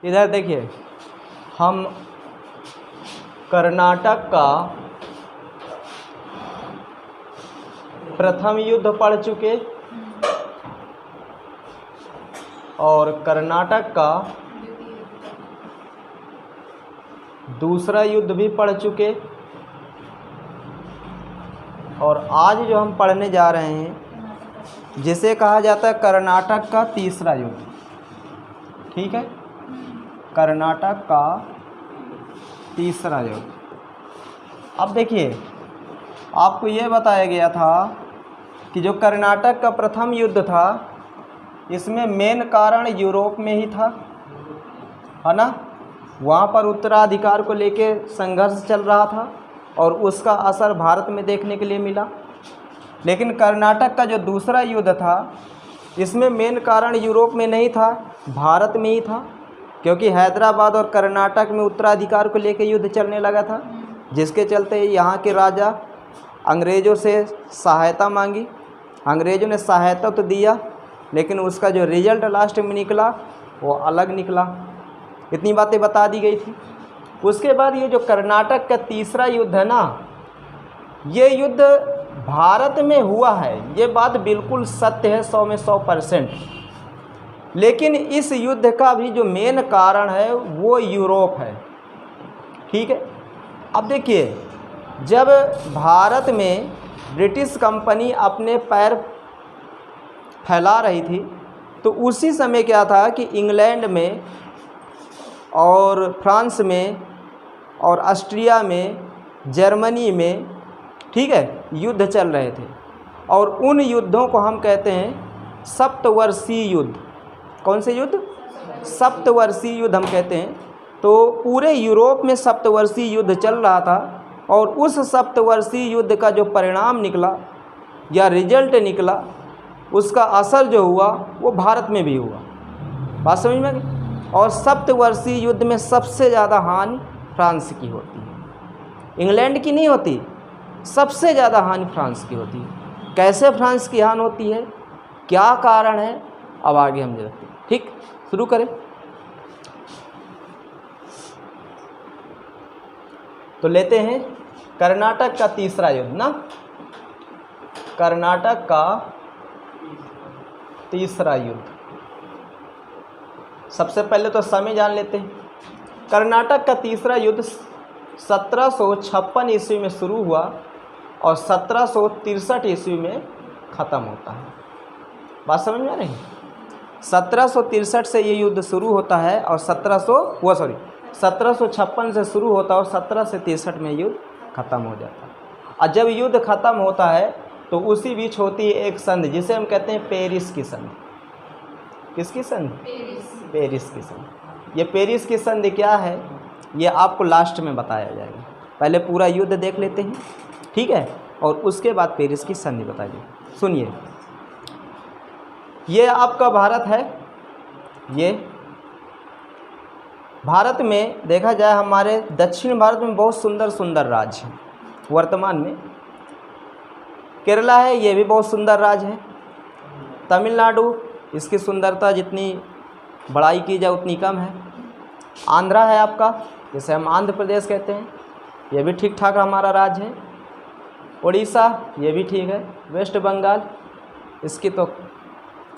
इधर देखिए, हम कर्नाटक का प्रथम युद्ध पढ़ चुके और कर्नाटक का दूसरा युद्ध भी पढ़ चुके और आज जो हम पढ़ने जा रहे हैं जिसे कहा जाता है कर्नाटक का तीसरा युद्ध। ठीक है, कर्नाटक का तीसरा युद्ध। अब देखिए, आपको ये बताया गया था कि जो कर्नाटक का प्रथम युद्ध था इसमें मेन कारण यूरोप में ही था, है ना। वहाँ पर उत्तराधिकार को लेके संघर्ष चल रहा था और उसका असर भारत में देखने के लिए मिला। लेकिन कर्नाटक का जो दूसरा युद्ध था इसमें मेन कारण यूरोप में नहीं था, भारत में ही था, क्योंकि हैदराबाद और कर्नाटक में उत्तराधिकार को लेकर युद्ध चलने लगा था, जिसके चलते यहाँ के राजा अंग्रेज़ों से सहायता मांगी। अंग्रेज़ों ने सहायता तो दिया लेकिन उसका जो रिजल्ट लास्ट में निकला वो अलग निकला। इतनी बातें बता दी गई थी। उसके बाद ये जो कर्नाटक का तीसरा युद्ध है ना, ये युद्ध भारत में हुआ है, ये बात बिल्कुल सत्य है, 100 में 100%। लेकिन इस युद्ध का भी जो मेन कारण है वो यूरोप है। ठीक है, अब देखिए, जब भारत में ब्रिटिश कंपनी अपने पैर फैला रही थी तो उसी समय क्या था कि इंग्लैंड में और फ्रांस में और ऑस्ट्रिया में, जर्मनी में, ठीक है, युद्ध चल रहे थे और उन युद्धों को हम कहते हैं सप्तवर्षीय युद्ध। कौन से युद्ध? सप्तवर्षीय युद्ध हम कहते हैं। तो पूरे यूरोप में सप्तवर्षीय युद्ध चल रहा था और उस सप्तवर्षीय युद्ध का जो परिणाम निकला या रिजल्ट निकला, उसका असर जो हुआ वो भारत में भी हुआ। बात समझ में आ गई? और सप्तवर्षीय युद्ध में सबसे ज़्यादा हानि फ्रांस की होती है, इंग्लैंड की नहीं होती। सबसे ज़्यादा हानि फ्रांस की होती है। कैसे फ्रांस की हानि होती है, क्या कारण है, अब आगे हम देखते हैं। ठीक, शुरू करें। तो लेते हैं कर्नाटक का तीसरा युद्ध ना, कर्नाटक का तीसरा युद्ध। सबसे पहले तो समय जान लेते हैं। कर्नाटक का तीसरा युद्ध 1756 ईस्वी में शुरू हुआ और 1763 ईस्वी में ख़त्म होता है। बात समझ में आ रही है? 1763 से ये युद्ध शुरू होता है और 1756 से शुरू होता है और 1763 में युद्ध ख़त्म हो जाता है। और जब युद्ध ख़त्म होता है तो उसी बीच होती है एक संधि जिसे हम कहते हैं पेरिस की संधि। किसकी संधि? पेरिस की संधि। ये पेरिस की संधि क्या है ये आपको लास्ट में बताया जाएगा। पहले पूरा युद्ध देख लेते हैं, ठीक है, और उसके बाद पेरिस की संधि बताइए। सुनिए, ये आपका भारत है। ये भारत में देखा जाए हमारे दक्षिण भारत में बहुत सुंदर सुंदर राज्य हैं। वर्तमान में केरला है, ये भी बहुत सुंदर राज्य है। तमिलनाडु, इसकी सुंदरता जितनी बड़ाई की जाए उतनी कम है। आंध्रा है आपका, जिसे हम आंध्र प्रदेश कहते हैं, ये भी ठीक ठाक हमारा राज्य है। उड़ीसा, ये भी ठीक है। वेस्ट बंगाल, इसकी तो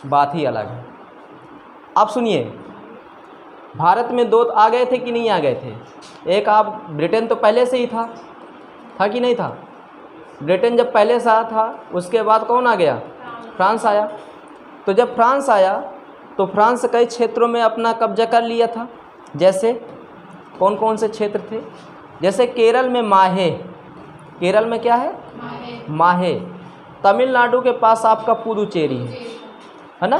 बात ही अलग है। अब सुनिए, भारत में दो आ गए थे कि नहीं आ गए थे? एक आप ब्रिटेन तो पहले से ही था कि नहीं था? ब्रिटेन जब पहले से आया था उसके बाद कौन आ गया? फ्रांस आया। तो जब फ्रांस आया तो फ्रांस कई क्षेत्रों में अपना कब्जा कर लिया था। जैसे कौन कौन से क्षेत्र थे? जैसे केरल में माहे, केरल में क्या है? माहे। तमिलनाडु के पास आपका पुदुचेरी है ना,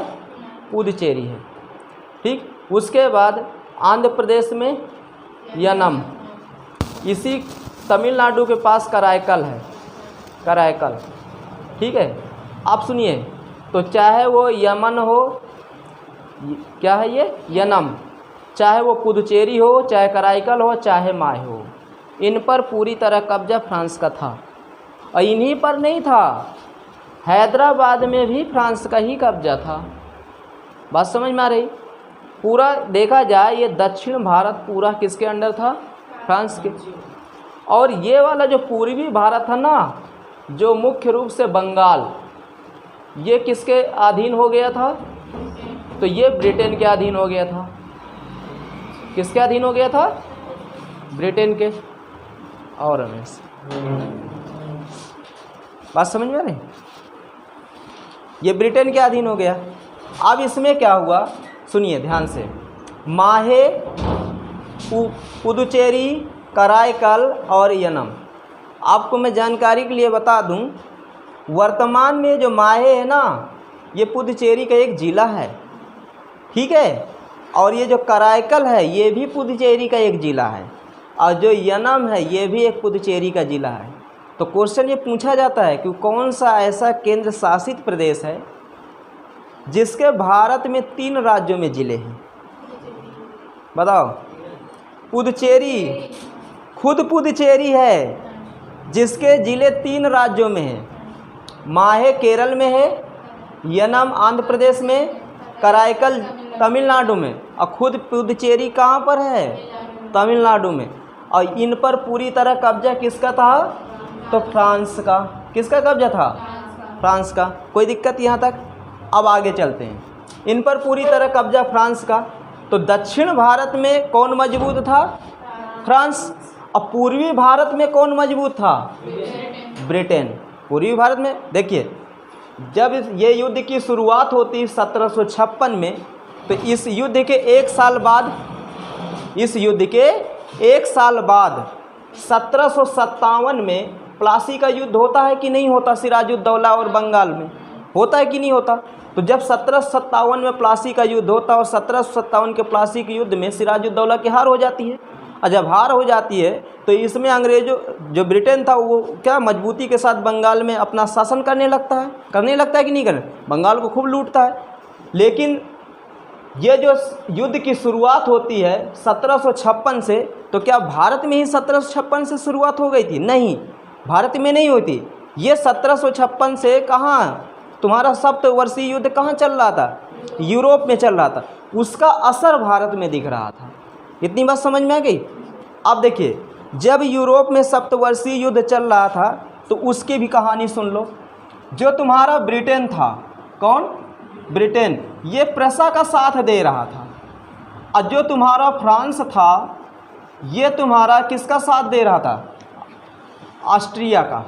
पुदुचेरी है, ठीक। उसके बाद आंध्र प्रदेश में यनम, इसी तमिलनाडु के पास कराईकल है, कराईकल, ठीक है। आप सुनिए, तो चाहे वो यमन हो, क्या है ये? यनम, चाहे वो पुदुचेरी हो, चाहे कराईकल हो, चाहे माहे हो, इन पर पूरी तरह कब्जा फ्रांस का था। और इन्हीं पर नहीं था, हैदराबाद में भी फ्रांस का ही कब्जा था। बात समझ में आ रही? पूरा देखा जाए ये दक्षिण भारत पूरा किसके अंडर था? फ्रांस के। और ये वाला जो पूर्वी भारत था ना, जो मुख्य रूप से बंगाल, ये किसके अधीन हो गया था? तो ये ब्रिटेन के अधीन हो गया था। किसके अधीन हो गया था? ब्रिटेन के। और रमेश बात समझ में आ रही? ये ब्रिटेन के अधीन हो गया। अब इसमें क्या हुआ सुनिए ध्यान से। माहे, पुदुचेरी, कराईकल और यनम। आपको मैं जानकारी के लिए बता दूं, वर्तमान में जो माहे है ना, ये पुदुचेरी का एक ज़िला है, ठीक है। और ये जो कराईकल है ये भी पुदुचेरी का एक ज़िला है, और जो यनम है ये भी एक पुदुचेरी का ज़िला है। तो क्वेश्चन ये पूछा जाता है कि कौन सा ऐसा केंद्र शासित प्रदेश है जिसके भारत में 3 राज्यों में ज़िले हैं? बताओ। पुदुचेरी, खुद पुदुचेरी है जिसके ज़िले 3 राज्यों में हैं। माहे केरल में है, यनम आंध्र प्रदेश में, कराईकल तमिलनाडु में, और खुद पुदुचेरी कहाँ पर है? तमिलनाडु में। और इन पर पूरी तरह कब्जा किसका था? तो फ्रांस का। किसका कब्जा था? फ्रांस का। कोई दिक्कत यहाँ तक? अब आगे चलते हैं। इन पर पूरी तरह कब्जा फ्रांस का। तो दक्षिण भारत में कौन मजबूत था? फ्रांस। और पूर्वी भारत में कौन मजबूत था? ब्रिटेन। पूर्वी भारत में देखिए, जब ये युद्ध की शुरुआत होती 1756 में, तो इस युद्ध के 1 साल बाद, इस युद्ध के 1 साल बाद 1757 में प्लासी का युद्ध होता है कि नहीं होता? सिराजुद्दौला और बंगाल में होता है कि नहीं होता? तो जब 1757 में प्लासी का युद्ध होता है और 1757 के प्लासी के युद्ध में सिराजुद्दौला की हार हो जाती है, और जब हार हो जाती है तो इसमें अंग्रेज़ों, जो ब्रिटेन था, वो क्या मजबूती के साथ बंगाल में अपना शासन करने लगता है कि नहीं करने? बंगाल को खूब लूटता है। लेकिन ये जो युद्ध की शुरुआत होती है 1756 से, तो क्या भारत में ही 1756 से शुरुआत हो गई थी? नहीं, भारत में नहीं होती। ये 1756 से कहाँ तुम्हारा सप्तवर्षीय युद्ध कहाँ चल रहा था? यूरोप में चल रहा था। उसका असर भारत में दिख रहा था। इतनी बात समझ में आ गई? अब देखिए, जब यूरोप में सप्तवर्षीय युद्ध चल रहा था तो उसकी भी कहानी सुन लो। जो तुम्हारा ब्रिटेन था, कौन? ब्रिटेन, ये प्रसा का साथ दे रहा था। और जो तुम्हारा फ्रांस था, ये तुम्हारा किसका साथ दे रहा था? ऑस्ट्रिया का।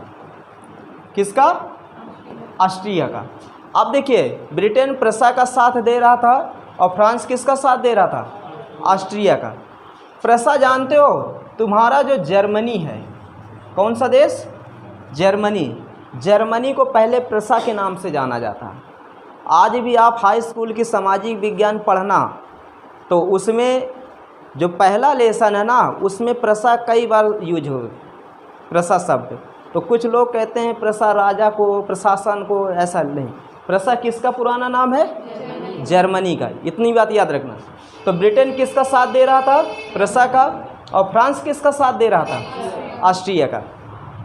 किसका? ऑस्ट्रिया का। अब देखिए, ब्रिटेन प्रसा का साथ दे रहा था और फ्रांस किसका साथ दे रहा था? ऑस्ट्रिया का। प्रसा जानते हो? तुम्हारा जो जर्मनी है, कौन सा देश? जर्मनी। जर्मनी को पहले प्रसा के नाम से जाना जाता है। आज भी आप हाई स्कूल की सामाजिक विज्ञान पढ़ना, तो उसमें जो पहला लेसन है ना, उसमें प्रसा कई बार यूज हो, प्रसा शब्द। तो कुछ लोग कहते हैं प्रसा राजा को, प्रशासन को, ऐसा नहीं। प्रसा किसका पुराना नाम है? जर्मनी का। इतनी बात याद रखना। तो ब्रिटेन किसका साथ दे रहा था? प्रसा का। और फ्रांस किसका साथ दे रहा था? ऑस्ट्रिया का।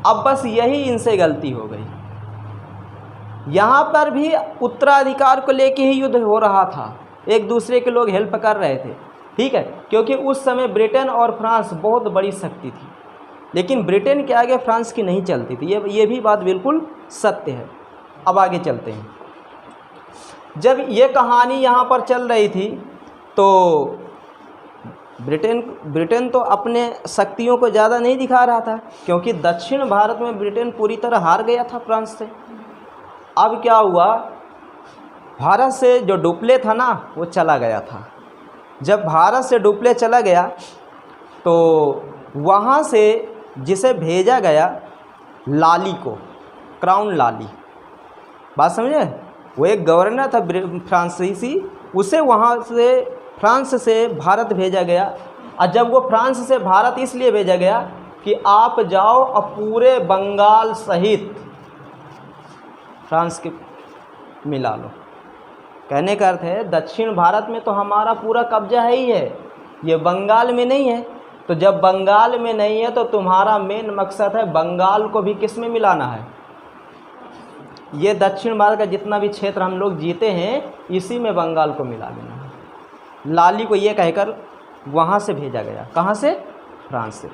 अब बस यही इनसे गलती हो गई। यहाँ पर भी उत्तराधिकार को लेके ही युद्ध हो रहा था, एक दूसरे के लोग हेल्प कर रहे थे, ठीक है, क्योंकि उस समय ब्रिटेन और फ्रांस बहुत बड़ी शक्ति थी, लेकिन ब्रिटेन के आगे फ्रांस की नहीं चलती थी। ये भी बात बिल्कुल सत्य है। अब आगे चलते हैं। जब ये कहानी यहाँ पर चल रही थी तो ब्रिटेन तो अपने शक्तियों को ज़्यादा नहीं दिखा रहा था, क्योंकि दक्षिण भारत में ब्रिटेन पूरी तरह हार गया था फ्रांस से। अब क्या हुआ, भारत से जो डुप्ले था ना, वो चला गया था। जब भारत से डुप्ले चला गया तो वहाँ से जिसे भेजा गया लाली को, क्राउन लाली, बात समझे? वो एक गवर्नर था फ्रांसीसी, उसे वहाँ से फ्रांस से भारत भेजा गया। और जब वो फ्रांस से भारत इसलिए भेजा गया कि आप जाओ और पूरे बंगाल सहित फ्रांस के मिला लो। कहने का अर्थ है दक्षिण भारत में तो हमारा पूरा कब्जा है ही है, ये बंगाल में नहीं है। तो जब बंगाल में नहीं है तो तुम्हारा मेन मकसद है बंगाल को भी किस में मिलाना है? ये दक्षिण भारत का जितना भी क्षेत्र हम लोग जीते हैं, इसी में बंगाल को मिला देना है। लाली को ये कहकर वहाँ से भेजा गया। कहाँ से? फ्रांस से।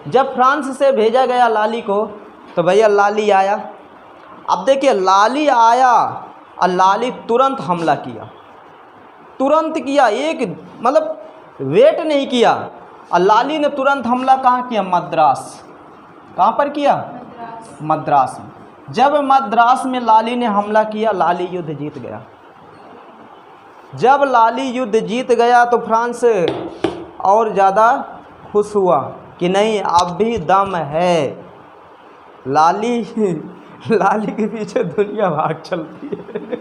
जब फ्रांस से भेजा गया लाली को, तो भैया लाली आया। अब देखिए लाली आया और लाली तुरंत हमला किया, तुरंत किया, एक मतलब वेट नहीं किया। और लाली ने तुरंत हमला कहाँ किया? मद्रास। कहाँ पर किया? मद्रास में। जब मद्रास में लाली ने हमला किया, लाली युद्ध जीत गया। जब लाली युद्ध जीत गया तो फ्रांस और ज़्यादा खुश हुआ कि नहीं अब भी दम है। लाली के पीछे दुनिया भाग चलती है।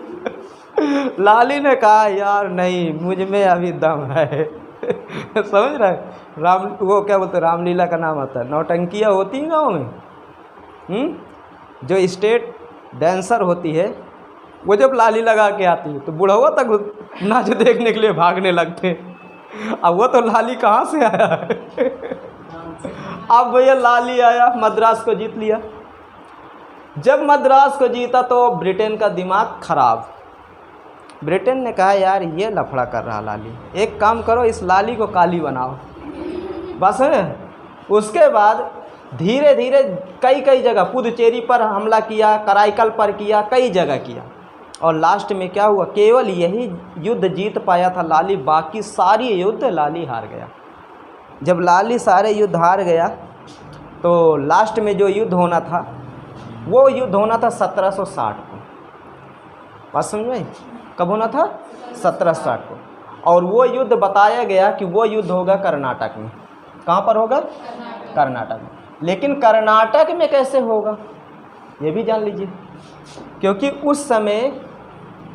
लाली ने कहा यार नहीं, मुझ में अभी दम है। समझ रहे? राम वो क्या बोलते, रामलीला का नाम आता है, नौटंकियाँ होती हैं गाँव में। जो स्टेट डांसर होती है वो जब लाली लगा के आती है तो बुढ़ावा तक नाच देखने के लिए भागने लगते हैं। अब वो तो लाली कहाँ से आया है। अब भैया लाली आया, मद्रास को जीत लिया। जब मद्रास को जीता तो ब्रिटेन का दिमाग खराब। ब्रिटेन ने कहा यार ये लफड़ा कर रहा लाली, एक काम करो इस लाली को काली बनाओ। बस है। उसके बाद धीरे धीरे कई जगह पुदुचेरी पर हमला किया, कराईकल पर किया, कई जगह किया। और लास्ट में क्या हुआ? केवल यही युद्ध जीत पाया था लाली, बाकी सारी युद्ध लाली हार गया। जब लाली सारे युद्ध हार गया तो लास्ट में जो युद्ध होना था वो युद्ध होना था 1760 को। बात समझ में? कब होना था? 1760 को। और वो युद्ध बताया गया कि वो युद्ध होगा कर्नाटक में। कहाँ पर होगा? कर्नाटक में। लेकिन कर्नाटक में कैसे होगा ये भी जान लीजिए, क्योंकि उस समय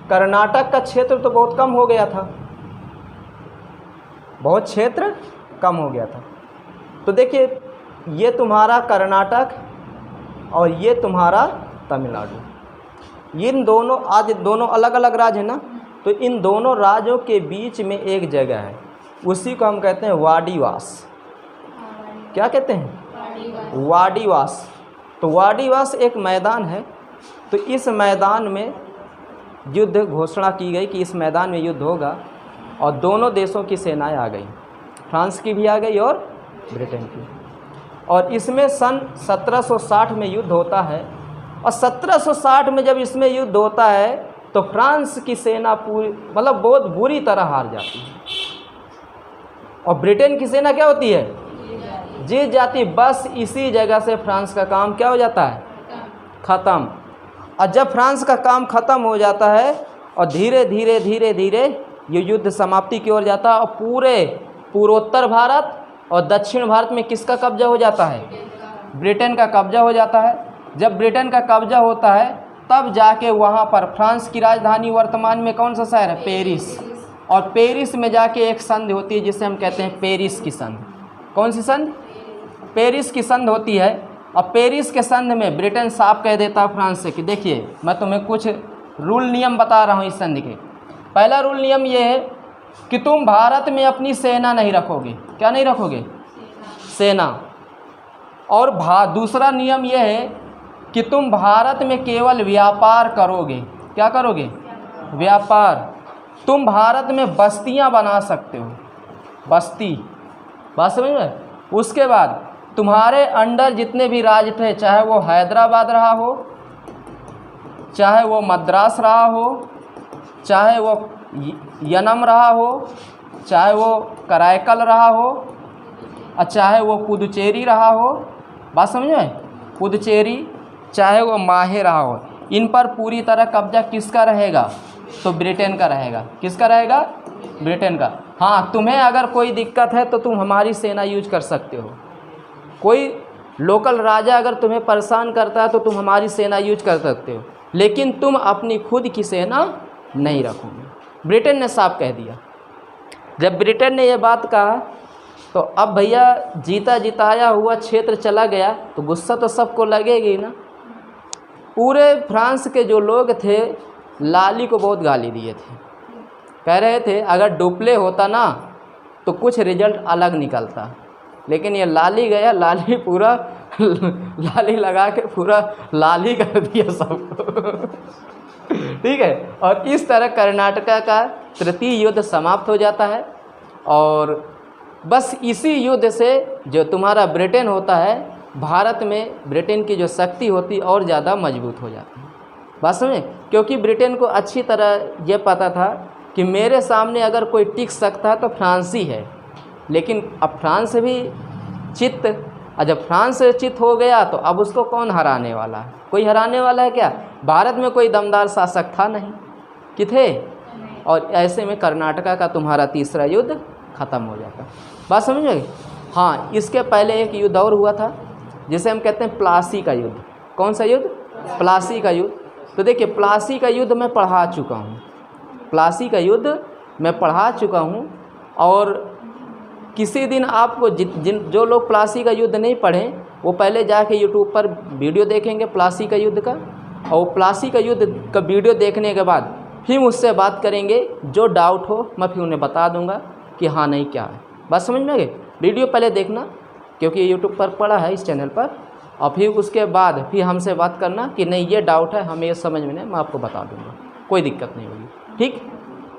कर्नाटक का क्षेत्र तो बहुत कम हो गया था, बहुत क्षेत्र कम हो गया था। तो देखिए ये तुम्हारा कर्नाटक और ये तुम्हारा तमिलनाडु, इन दोनों आज दोनों अलग अलग राज्य है ना, तो इन दोनों राज्यों के बीच में एक जगह है, उसी को हम कहते हैं वाडीवास। क्या कहते हैं? वाडीवास। तो वाडीवास एक मैदान है। तो इस मैदान में युद्ध घोषणा की गई कि इस मैदान में युद्ध होगा, और दोनों देशों की सेनाएं आ गई, फ्रांस की भी आ गई और ब्रिटेन की। और इसमें सन 1760 में युद्ध होता है। और 1760 में जब इसमें युद्ध होता है तो फ्रांस की सेना पूरी मतलब बहुत बुरी तरह हार जाती है, और ब्रिटेन की सेना क्या होती है? जीत जाती। बस इसी जगह से फ्रांस का काम क्या हो जाता है? ख़त्म। और जब फ्रांस का काम ख़त्म हो जाता है और धीरे धीरे ये युद्ध समाप्ति की ओर जाता है, और पूरे पूर्वोत्तर भारत और दक्षिण भारत में किसका कब्जा हो जाता है? ब्रिटेन का कब्जा हो जाता है। जब ब्रिटेन का कब्जा होता है तब जाके वहाँ पर फ्रांस की राजधानी वर्तमान में कौन सा शहर है? पेरिस। और पेरिस में जाके एक संधि होती है जिसे हम कहते हैं पेरिस की संधि। कौन सी संधि? पेरिस की संधि होती है। और पेरिस के संधि में ब्रिटेन साफ कह देता है फ्रांस से कि देखिए मैं तुम्हें कुछ रूल नियम बता रहा हूँ इस संधि के। पहला रूल नियम ये है कि तुम भारत में अपनी सेना नहीं रखोगे। क्या नहीं रखोगे? सेना। और दूसरा नियम यह है कि तुम भारत में केवल व्यापार करोगे। क्या करोगे? व्यापार। तुम भारत में बस्तियां बना सकते हो, बस्ती। बात समझ में? उसके बाद तुम्हारे अंडर जितने भी राज्य थे, चाहे वो हैदराबाद रहा हो, चाहे वो मद्रास रहा हो, चाहे वो यनम रहा हो, चाहे वो कराईकल रहा हो, और चाहे वो पुदुचेरी रहा हो। बात समझ में? पुदुचेरी, चाहे वो माहे रहा हो, इन पर पूरी तरह कब्जा किसका रहेगा? तो ब्रिटेन का रहेगा। किसका रहेगा? ब्रिटेन का। हाँ, तुम्हें अगर कोई दिक्कत है तो तुम हमारी सेना यूज कर सकते हो। कोई लोकल राजा अगर तुम्हें परेशान करता है तो तुम हमारी सेना यूज कर सकते हो, लेकिन तुम अपनी खुद की सेना नहीं रखोगे। ब्रिटेन ने साफ कह दिया। जब ब्रिटेन ने ये बात कहा तो अब भैया जीता जिताया हुआ क्षेत्र चला गया तो गुस्सा तो सबको लगेगी ना। पूरे फ्रांस के जो लोग थे लाली को बहुत गाली दिए थे, कह रहे थे अगर डुप्ले होता ना तो कुछ रिजल्ट अलग निकलता, लेकिन ये लाली गया, लाली पूरा लाली लगा के पूरा लाली कर दिया सबको। ठीक है। और इस तरह कर्नाटक का तृतीय युद्ध समाप्त हो जाता है। और बस इसी युद्ध से जो तुम्हारा ब्रिटेन होता है, भारत में ब्रिटेन की जो शक्ति होती और ज़्यादा मजबूत हो जाती है। बात समझे? क्योंकि ब्रिटेन को अच्छी तरह ये पता था कि मेरे सामने अगर कोई टिक सकता है तो फ्रांस ही है, लेकिन अब फ्रांस भी चित्त, और जब फ्रांस चित्त हो गया तो अब उसको कौन हराने वाला है? कोई हराने वाला है क्या? भारत में कोई दमदार शासक था नहीं कि थे, और ऐसे में कर्नाटका का तुम्हारा तीसरा युद्ध ख़त्म हो जाता। बात समझोगे? हाँ, इसके पहले एक युद्ध और हुआ था जिसे हम कहते हैं प्लासी का युद्ध। कौन सा युद्ध? प्लासी का युद्ध। तो देखिए, प्लासी का युद्ध मैं पढ़ा चुका हूँ, प्लासी का युद्ध मैं पढ़ा चुका हूँ। और किसी दिन आपको जो लोग प्लासी का युद्ध नहीं पढ़ें वो पहले जाके यूट्यूब पर वीडियो देखेंगे प्लासी का युद्ध का, और प्लासी का युद्ध का वीडियो देखने के बाद फिर मुझसे बात करेंगे। जो डाउट हो मैं फिर उन्हें बता दूंगा कि हाँ नहीं क्या है। बात समझ में आ गई? वीडियो पहले देखना, क्योंकि यूट्यूब पर पड़ा है इस चैनल पर, और फिर उसके बाद फिर हमसे बात करना कि नहीं ये डाउट है, हमें ये समझ में नहीं, मैं आपको बता दूंगा, कोई दिक्कत नहीं होगी। ठीक,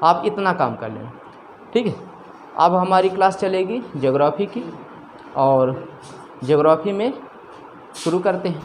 आप इतना काम कर लेना। ठीक है, अब हमारी क्लास चलेगी ज्योग्राफी की, और ज्योग्राफी में शुरू करते हैं।